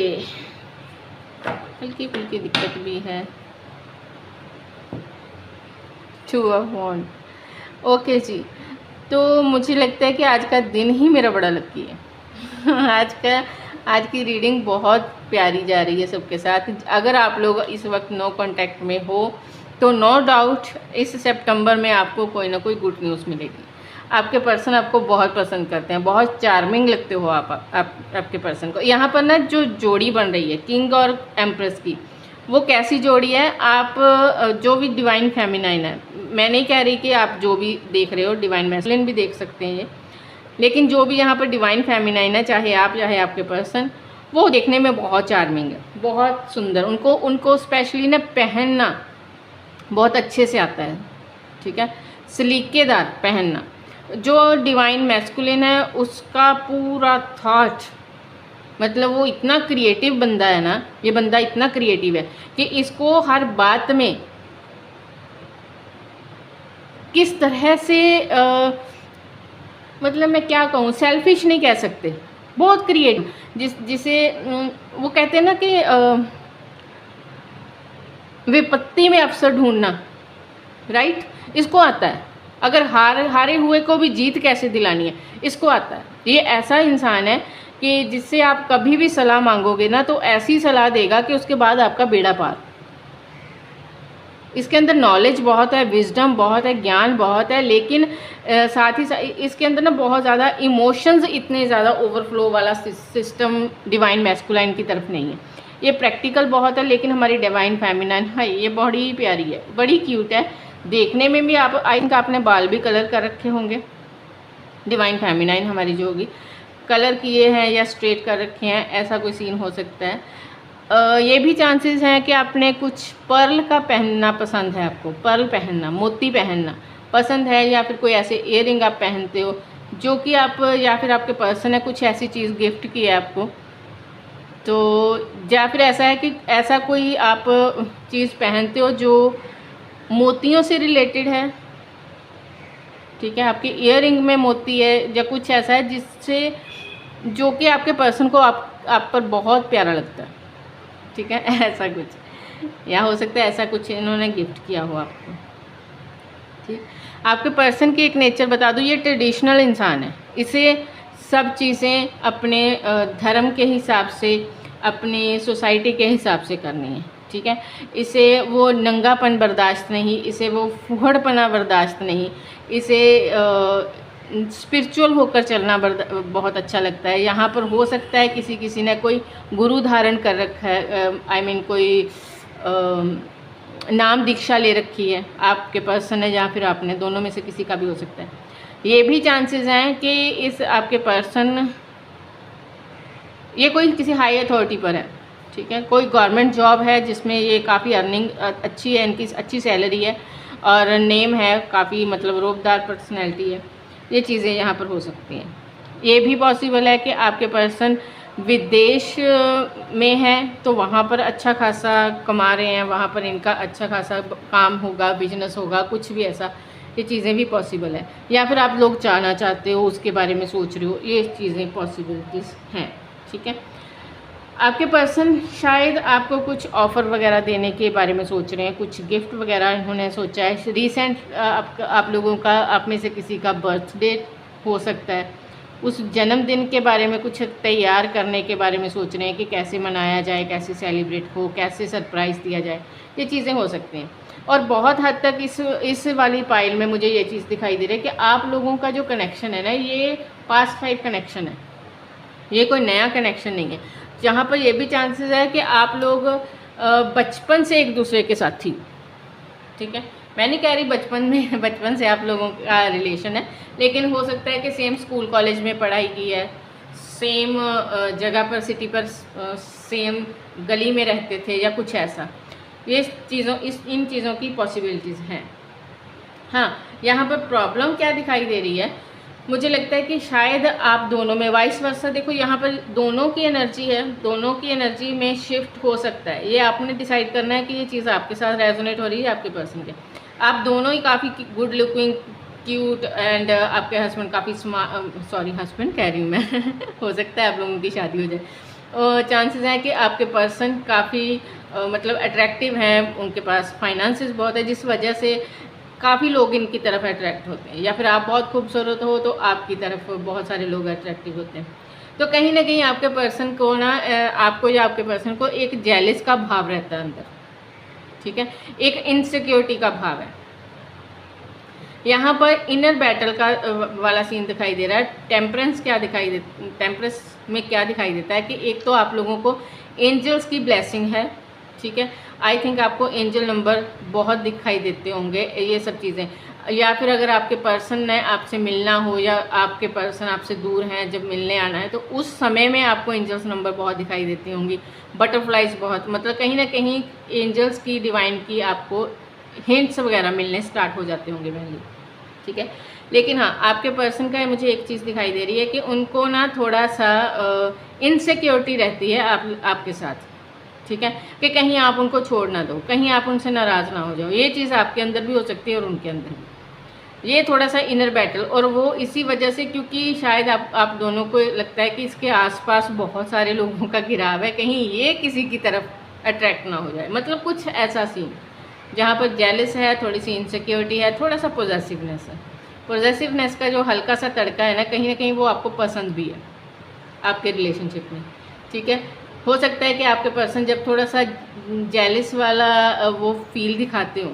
हल्की फुल्की दिक्कत भी है, टू ऑफ वॉन्ड, ओके जी। तो मुझे लगता है कि आज का दिन ही मेरा बड़ा लकी है। आज की रीडिंग बहुत प्यारी जा रही है सबके साथ। अगर आप लोग इस वक्त नो कांटेक्ट में हो तो नो डाउट इस सितंबर में आपको कोई ना कोई गुड न्यूज़ मिलेगी। आपके पर्सन आपको बहुत पसंद करते हैं, बहुत चार्मिंग लगते हो आपके पर्सन को। यहाँ पर ना जो जोड़ी बन रही है किंग और एम्प्रेस की, वो कैसी जोड़ी है, आप जो भी डिवाइन फेमिनाइन है, मैं नहीं कह रही कि आप जो भी देख रहे हो डिवाइन मैस्कुलिन भी देख सकते हैं ये, लेकिन जो भी यहाँ पर डिवाइन फेमिनाइन है, चाहे आप चाहे आपके पर्सन, वो देखने में बहुत चार्मिंग है, बहुत सुंदर। उनको स्पेशली ना पहनना बहुत अच्छे से आता है, ठीक है, सलीकेदार पहनना। जो डिवाइन मैस्कुलिन है उसका पूरा थॉट, मतलब वो इतना क्रिएटिव बंदा है ना, ये बंदा इतना क्रिएटिव है कि इसको हर बात में किस तरह से मतलब मैं क्या कहूँ, सेल्फिश नहीं कह सकते, बहुत क्रिएटिव, जिसे वो कहते हैं ना कि विपत्ति में अवसर ढूंढना, राइट, इसको आता है। अगर हारे हुए को भी जीत कैसे दिलानी है, इसको आता है। ये ऐसा इंसान है कि जिससे आप कभी भी सलाह मांगोगे ना तो ऐसी सलाह देगा कि उसके बाद आपका बेड़ा पार। इसके अंदर नॉलेज बहुत है, विजडम बहुत है, ज्ञान बहुत है, लेकिन साथ ही इसके अंदर ना बहुत ज़्यादा इमोशंस, इतने ज़्यादा ओवरफ्लो वाला सिस्टम डिवाइन मैस्कुलाइन की तरफ नहीं है। ये प्रैक्टिकल बहुत है, लेकिन हमारी डिवाइन फेमिनाइन है, ये बड़ी प्यारी है, बड़ी क्यूट है देखने में भी। आप आई थिंक आपने बाल भी कलर कर रखे होंगे, डिवाइन फेमिनाइन हमारी जो होगी, कलर किए हैं या स्ट्रेट कर रखे हैं, ऐसा कोई सीन हो सकता है। ये भी चांसेस हैं कि आपने कुछ पर्ल का पहनना पसंद है, आपको पर्ल पहनना, मोती पहनना पसंद है, या फिर कोई ऐसे इयररिंग आप पहनते हो जो कि आप, या फिर आपके पर्सन ने कुछ ऐसी चीज़ गिफ्ट की है आपको, तो या फिर ऐसा है कि ऐसा कोई आप चीज़ पहनते हो जो मोतियों से रिलेटेड है, ठीक है, आपके इयररिंग में मोती है या कुछ ऐसा है जिससे, जो कि आपके पर्सन को आप पर बहुत प्यारा लगता है, ठीक है, ऐसा कुछ, या हो सकता है ऐसा कुछ इन्होंने गिफ्ट किया हो आपको, ठीक। आपके पर्सन की एक नेचर बता दूँ, ये ट्रेडिशनल इंसान है, इसे सब चीज़ें अपने धर्म के हिसाब से, अपनी सोसाइटी के हिसाब से करनी है, ठीक है। इसे वो नंगापन बर्दाश्त नहीं, इसे वो फुहड़पना बर्दाश्त नहीं, इसे स्पिरिचुअल होकर चलना बहुत अच्छा लगता है। यहाँ पर हो सकता है किसी ने कोई गुरु धारण कर रखा है, आई मीन कोई नाम दीक्षा ले रखी है, आपके पर्सन है या फिर आपने, दोनों में से किसी का भी हो सकता है। ये भी चांसेस हैं कि इस आपके पर्सन, ये कोई किसी हाई अथॉरिटी पर है, ठीक है, कोई गवर्नमेंट जॉब है जिसमें ये काफ़ी अर्निंग अच्छी है, इनकी अच्छी सैलरी है और नेम है काफ़ी, मतलब रोबदार पर्सनैलिटी है। ये चीज़ें यहाँ पर हो सकती हैं। ये भी पॉसिबल है कि आपके पर्सन विदेश में है तो वहाँ पर अच्छा खासा कमा रहे हैं, वहाँ पर इनका अच्छा खासा काम होगा, बिजनेस होगा, कुछ भी ऐसा, ये चीज़ें भी पॉसिबल है। या फिर आप लोग जाना चाहते हो, उसके बारे में सोच रहे हो, ये चीज़ें पॉसिबिलिटीज़ हैं, ठीक है। आपके पर्सन शायद आपको कुछ ऑफ़र वगैरह देने के बारे में सोच रहे हैं, कुछ गिफ्ट वगैरह इन्होंने सोचा है। रिसेंट आप लोगों का, आप में से किसी का बर्थडे हो सकता है, उस जन्मदिन के बारे में कुछ तैयार करने के बारे में सोच रहे हैं कि कैसे मनाया जाए, कैसे सेलिब्रेट हो, कैसे सरप्राइज़ दिया जाए, ये चीज़ें हो सकती हैं। और बहुत हद तक इस वाली पाइल में मुझे ये चीज़ दिखाई दे रही है कि आप लोगों का जो कनेक्शन है ना, ये पास्ट लाइफ कनेक्शन है, ये कोई नया कनेक्शन नहीं है। जहाँ पर ये भी चांसेस है कि आप लोग बचपन से एक दूसरे के साथी, ठीक है, मैं नहीं कह रही बचपन से आप लोगों का रिलेशन है, लेकिन हो सकता है कि सेम स्कूल कॉलेज में पढ़ाई की है, सेम जगह पर, सिटी पर, सेम गली में रहते थे या कुछ ऐसा। ये चीज़ों इन चीज़ों की पॉसिबिलिटीज़ हैं। हाँ, यहाँ पर प्रॉब्लम क्या दिखाई दे रही है, मुझे लगता है कि शायद आप दोनों में वाइस वर्सा, देखो यहाँ पर दोनों की एनर्जी है, दोनों की एनर्जी में शिफ्ट हो सकता है। ये आपने डिसाइड करना है कि ये चीज़ आपके साथ रेजोनेट हो रही है आपके पर्सन के। आप दोनों ही काफ़ी गुड लुकिंग, क्यूट एंड आपके हस्बैंड काफ़ी हस्बैंड कह रही हूँ मैं हो सकता है आप लोगों की शादी हो जाए। चांसेस हैं कि आपके पर्सन काफ़ी मतलब अट्रैक्टिव हैं, उनके पास फाइनेंसेस बहुत है, जिस वजह से काफ़ी लोग इनकी तरफ अट्रैक्ट होते हैं, या फिर आप बहुत खूबसूरत हो तो आपकी तरफ बहुत सारे लोग अट्रैक्टिव होते हैं। तो कहीं ना कहीं आपके पर्सन को ना, आपको या आपके पर्सन को एक जेलिस का भाव रहता है अंदर, ठीक है, एक इनसिक्योरिटी का भाव है। यहाँ पर इनर बैटल का वाला सीन दिखाई दे रहा है। टेम्परेंस में क्या दिखाई देता है कि एक तो आप लोगों को एंजल्स की ब्लेसिंग है, ठीक है। आई थिंक आपको एंजल नंबर बहुत दिखाई देते होंगे, ये सब चीज़ें। या फिर अगर आपके पर्सन ने आपसे मिलना हो या आपके पर्सन आपसे दूर हैं, जब मिलने आना है तो उस समय में आपको एंजल्स नंबर बहुत दिखाई देती होंगी, बटरफ्लाइज बहुत, मतलब कहीं ना कहीं एंजल्स की, डिवाइन की आपको हिंट्स वगैरह मिलने स्टार्ट हो जाते होंगे पहले, ठीक है। लेकिन हाँ, आपके पर्सन का मुझे एक चीज़ दिखाई दे रही है कि उनको ना थोड़ा सा इनसिक्योरिटी रहती है आपके साथ, ठीक है, कि कहीं आप उनको छोड़ ना दो, कहीं आप उनसे नाराज़ ना हो जाओ। ये चीज़ आपके अंदर भी हो सकती है और उनके अंदर भी, ये थोड़ा सा इनर बैटल। और वो इसी वजह से, क्योंकि शायद आप दोनों को लगता है कि इसके आसपास बहुत सारे लोगों का घिराव है, कहीं ये किसी की तरफ अट्रैक्ट ना हो जाए, मतलब कुछ ऐसा सीन जहाँ पर जेलस है, थोड़ी सी इनसिक्योरिटी है, थोड़ा सा पॉजेसिवनेस है। पॉजेसिवनेस का जो हल्का सा तड़का है ना, कहीं वो आपको पसंद भी है आपके रिलेशनशिप में, ठीक है। हो सकता है कि आपके पर्सन जब थोड़ा सा जेलस वाला वो फील दिखाते हो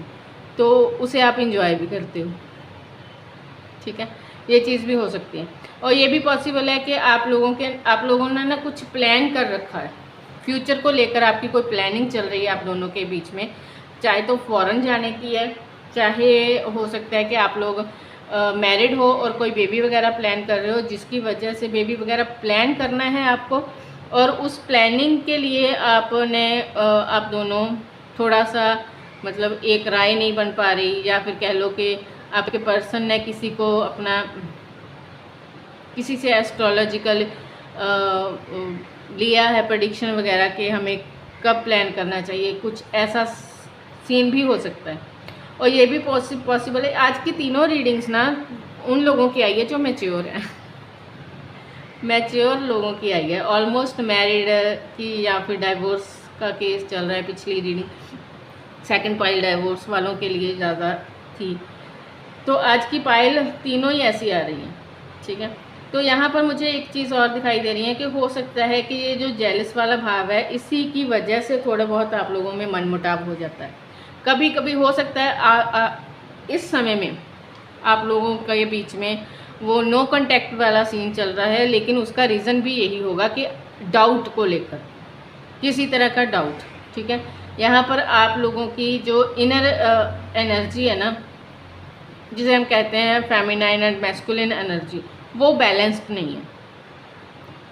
तो उसे आप इंजॉय भी करते हो, ठीक है, ये चीज़ भी हो सकती है। और ये भी पॉसिबल है कि आप लोगों ने ना कुछ प्लान कर रखा है, फ्यूचर को लेकर आपकी कोई प्लानिंग चल रही है आप दोनों के बीच में, चाहे तो फॉरेन जाने की है, चाहे हो सकता है कि आप लोग मैरिड हो और कोई बेबी वगैरह प्लान कर रहे हो, जिसकी वजह से बेबी वगैरह प्लान करना है आपको, और उस प्लानिंग के लिए आप दोनों थोड़ा सा मतलब एक राय नहीं बन पा रही, या फिर कह लो कि आपके पर्सन ने किसी से एस्ट्रोलॉजिकल लिया है प्रेडिक्शन वगैरह के हमें कब प्लान करना चाहिए, कुछ ऐसा सीन भी हो सकता है। और ये भी पॉसिबल है। आज की तीनों रीडिंग्स ना उन लोगों की आई है जो मैच्योर हैं मैच्योर लोगों की आई है, ऑलमोस्ट मैरिड की, या फिर डाइवोर्स का केस चल रहा है। पिछली रीडिंग सेकंड पाइल डाइवोर्स वालों के लिए ज़्यादा थी, तो आज की पाइल तीनों ही ऐसी आ रही हैं, ठीक है। तो यहाँ पर मुझे एक चीज़ और दिखाई दे रही है कि हो सकता है कि ये जो जेलस वाला भाव है, इसी की वजह से थोड़ा बहुत आप लोगों में मनमुटाव हो जाता है। कभी कभी हो सकता है इस समय में आप लोगों के बीच में वो नो कांटेक्ट वाला सीन चल रहा है, लेकिन उसका रीज़न भी यही होगा कि डाउट को लेकर, किसी तरह का डाउट, ठीक है। यहाँ पर आप लोगों की जो इनर एनर्जी है ना, जिसे हम कहते हैं फेमिनाइन एंड मैस्कुलिन एनर्जी, वो बैलेंस्ड नहीं है,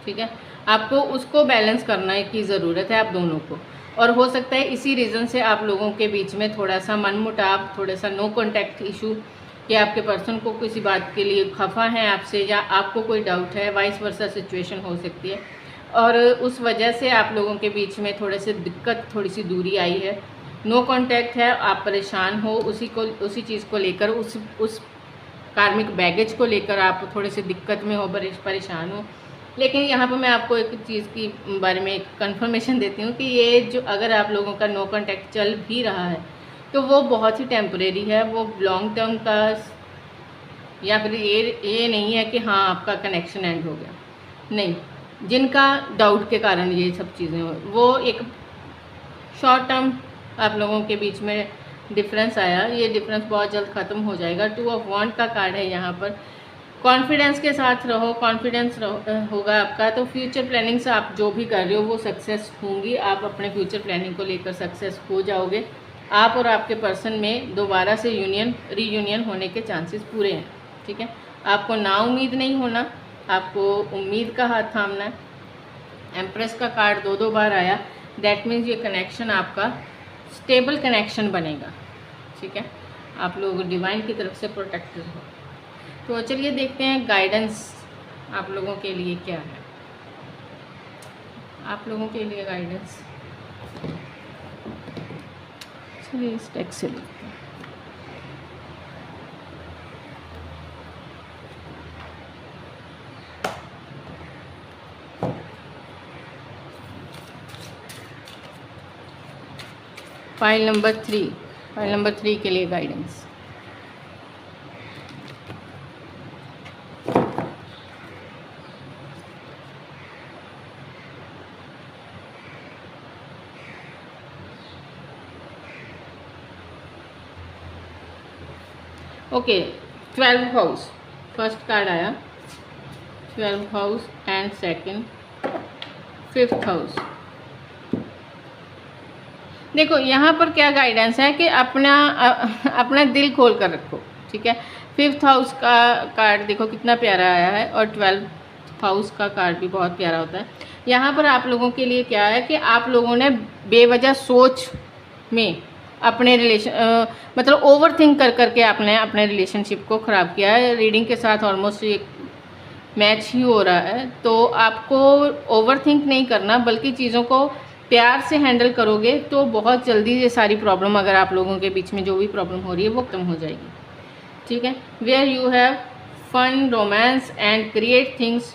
ठीक है। आपको उसको बैलेंस करने की ज़रूरत है आप दोनों को। और हो सकता है इसी रीज़न से आप लोगों के बीच में थोड़ा सा मनमुटाव, थोड़ा सा नो कांटेक्ट इशू, कि आपके पर्सन को किसी बात के लिए खफा है आपसे, या आपको कोई डाउट है, वाइस वर्सा सिचुएशन हो सकती है, और उस वजह से आप लोगों के बीच में थोड़े से दिक्कत, थोड़ी सी दूरी आई है, नो कांटेक्ट है, आप परेशान हो उसी चीज़ को लेकर, उस कार्मिक बैगेज को लेकर आप थोड़े से दिक्कत में हो, परेशान हो। लेकिन यहाँ पर मैं आपको एक चीज़ की बारे में एक कन्फर्मेशन देती हूँ कि ये जो अगर आप लोगों का नो कांटेक्ट चल भी रहा है तो वो बहुत ही टेम्परेरी है, वो लॉन्ग टर्म का, या फिर ये नहीं है कि हाँ आपका कनेक्शन एंड हो गया, नहीं। जिनका डाउट के कारण ये सब चीज़ें हो, वो एक शॉर्ट टर्म आप लोगों के बीच में डिफरेंस आया, ये डिफरेंस बहुत जल्द ख़त्म हो जाएगा। 2 ऑफ वांड का कार्ड है यहाँ पर। कॉन्फिडेंस के साथ रहो, कॉन्फिडेंस होगा आपका, तो फ्यूचर प्लानिंग से आप जो भी कर रहे हो वो सक्सेस होंगी, आप अपने फ्यूचर प्लानिंग को लेकर सक्सेस हो जाओगे। आप और आपके पर्सन में दोबारा से रीयूनियन होने के चांसेस पूरे हैं। ठीक है, आपको ना उम्मीद नहीं होना, आपको उम्मीद का हाथ थामना है। एम्प्रेस का कार्ड 2 बार आया, दैट मीन्स ये कनेक्शन आपका स्टेबल कनेक्शन बनेगा। ठीक है, आप लोग डिवाइन की तरफ से प्रोटेक्टेड हो। तो चलिए देखते हैं गाइडेंस आप लोगों के लिए क्या है। आप लोगों के लिए गाइडेंस, चलिए इस टेक्स्ट से देखते हैं। फाइल नंबर 3 के लिए guidance. Okay, 12th house first card आया, 12th house and second 5th house. देखो यहाँ पर क्या गाइडेंस है कि अपना दिल खोल कर रखो। ठीक है, 5th हाउस का कार्ड देखो कितना प्यारा आया है, और 12th हाउस का कार्ड भी बहुत प्यारा होता है। यहाँ पर आप लोगों के लिए क्या है कि आप लोगों ने बेवजह सोच में अपने मतलब ओवर थिंक कर करके आपने अपने रिलेशनशिप को ख़राब किया है। रीडिंग के साथ ऑलमोस्ट एक मैच ही हो रहा है, तो आपको ओवर थिंक नहीं करना, बल्कि चीज़ों को प्यार से हैंडल करोगे तो बहुत जल्दी ये सारी प्रॉब्लम, अगर आप लोगों के बीच में जो भी प्रॉब्लम हो रही है वो खत्म हो जाएगी। ठीक है, where you have fun, romance and create things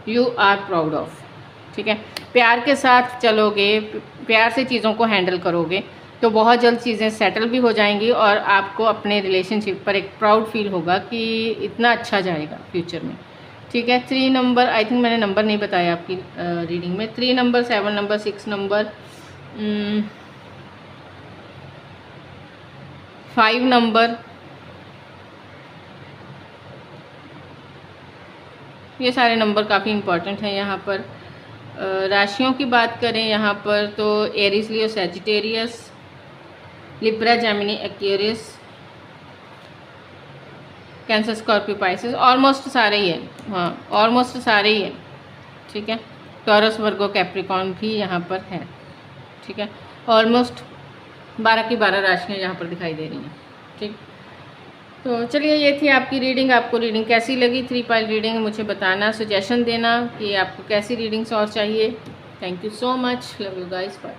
you are proud of. ठीक है, प्यार के साथ चलोगे, प्यार से चीज़ों को हैंडल करोगे तो बहुत जल्द चीज़ें सेटल भी हो जाएंगी, और आपको अपने रिलेशनशिप पर एक प्राउड फील होगा कि इतना अच्छा जाएगा फ्यूचर में। ठीक है, 3 नंबर, आई थिंक मैंने नंबर नहीं बताया आपकी रीडिंग में। 3 नंबर, 7 नंबर, 6 नंबर, 5 नंबर, ये सारे नंबर काफ़ी इम्पोर्टेंट हैं। यहाँ पर राशियों की बात करें यहाँ पर तो Aries, Leo, Sagittarius, Libra, Gemini, Aquarius, Cancer, Scorpio, Pisces, almost सारे ही हैं। हाँ, ऑलमोस्ट सारे ही हैं। ठीक है, टॉरस, वर्गो, कैप्रिकॉर्न भी यहाँ पर है। ठीक है, ऑलमोस्ट 12 की 12 राशियाँ यहाँ पर दिखाई दे रही हैं। ठीक, तो चलिए ये थी आपकी रीडिंग। आपको रीडिंग कैसी लगी? 3 पाइल रीडिंग मुझे बताना, सजेशन देना कि आपको कैसी रीडिंग्स और चाहिए। Thank you so much, love you guys, bye.